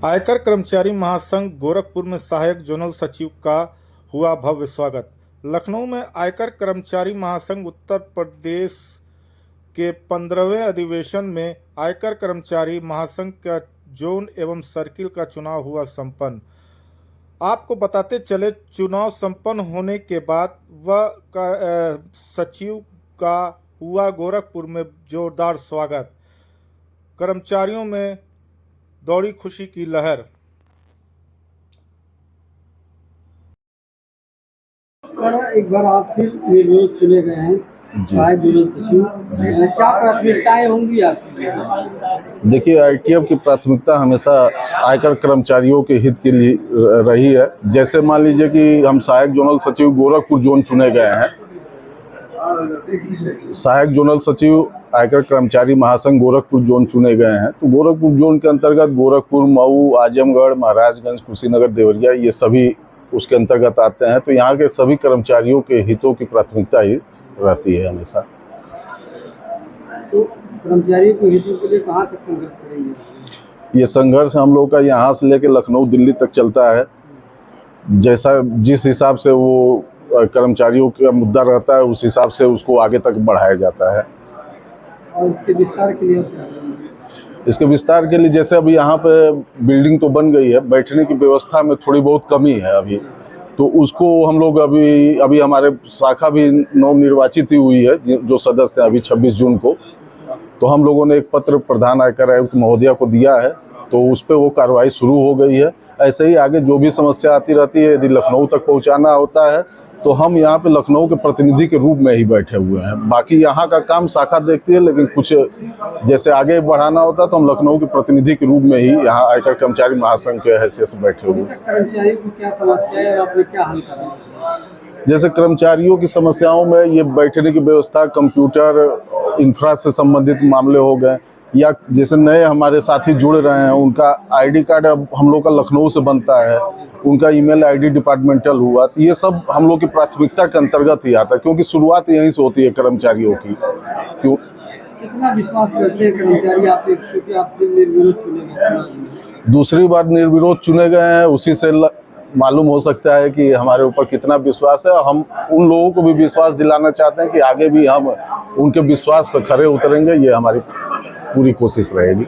आयकर कर्मचारी महासंघ गोरखपुर में सहायक जोनल सचिव का हुआ भव्य स्वागत। लखनऊ में आयकर कर्मचारी महासंघ उत्तर प्रदेश के 15वें अधिवेशन में आयकर कर्मचारी महासंघ का जोन एवं सर्किल का चुनाव हुआ संपन्न। आपको बताते चले, चुनाव संपन्न होने के बाद वह सचिव का हुआ गोरखपुर में जोरदार स्वागत। कर्मचारियों में दौड़ी खुशी की लहर। सर, एक बार आप फिर निर्विरोध चुने गए हैं सहायक जोनल सचिव, क्या प्राथमिकताएं होंगी आपकी? देखिए, आईटीएफ की प्राथमिकता हमेशा आयकर कर्मचारियों के हित के लिए रही है। जैसे मान लीजिए कि हम सहायक जोनल सचिव गोरखपुर जोन चुने गए हैं। सहायक जोनल सचिव आयकर कर्मचारी महासंघ गोरखपुर जोन चुने गए हैं, तो गोरखपुर जोन के अंतर्गत गोरखपुर, मऊ, आजमगढ़, महाराजगंज, कुशीनगर, देवरिया ये सभी उसके अंतर्गत आते हैं। तो यहाँ के सभी कर्मचारियों के हितों की प्राथमिकता ही रहती है हमेशा। तो कर्मचारियों के हितों के लिए कहाँ तक संघर्ष करेंगे? ये संघर्ष हम लोग का यहाँ से लेकर लखनऊ, दिल्ली तक चलता है। जिस हिसाब से वो कर्मचारियों का मुद्दा रहता है, उस हिसाब से उसको आगे तक बढ़ाया जाता है। और इसके विस्तार के लिए इसके विस्तार के लिए जैसे अभी यहाँ पे बिल्डिंग तो बन गई है, बैठने की व्यवस्था में थोड़ी बहुत कमी है अभी, तो उसको हम लोग अभी हमारे शाखा भी नवनिर्वाचित ही हुई है, जो सदस्य अभी 26 जून को, तो हम लोगों ने एक पत्र प्रधान आयकर आयुक्त महोदया को दिया है, तो उस पर वो कार्रवाई शुरू हो गई है। ऐसे ही आगे जो भी समस्या आती रहती है, यदि लखनऊ तक पहुँचाना होता है तो हम यहाँ पे लखनऊ के प्रतिनिधि के रूप में ही बैठे हुए हैं। बाकी यहाँ का काम शाखा देखती है, लेकिन कुछ जैसे आगे बढ़ाना होता है तो हम लखनऊ के प्रतिनिधि के रूप में ही यहाँ आयकर कर्मचारी महासंघ के हैसियत से बैठे हुए हैं। कर्मचारियों को क्या समस्या है और आपने क्या हल करना है? जैसे कर्मचारियों की समस्याओं में ये बैठने की व्यवस्था, कंप्यूटर, इंफ्रा से संबंधित मामले हो गए, या जैसे नए हमारे साथी जुड़ रहे हैं, उनका आईडी कार्ड अब हम लोग का लखनऊ से बनता है, उनका ईमेल आईडी डिपार्टमेंटल हुआ, तो ये सब हम लोग की प्राथमिकता के अंतर्गत ही आता है, क्योंकि शुरुआत यहीं से होती है कर्मचारियों की। क्यों कितना विश्वास करते हैं कर्मचारी आपके, क्योंकि आपके निर्विरोध चुने गए, दूसरी बार निर्विरोध चुने गए हैं, उसी से मालूम हो सकता है कि हमारे ऊपर कितना विश्वास है। हम उन लोगों को भी विश्वास दिलाना चाहते हैं कि आगे भी हम उनके विश्वास पर खरे उतरेंगे। ये हमारी पूरी कोशिश रहेगी।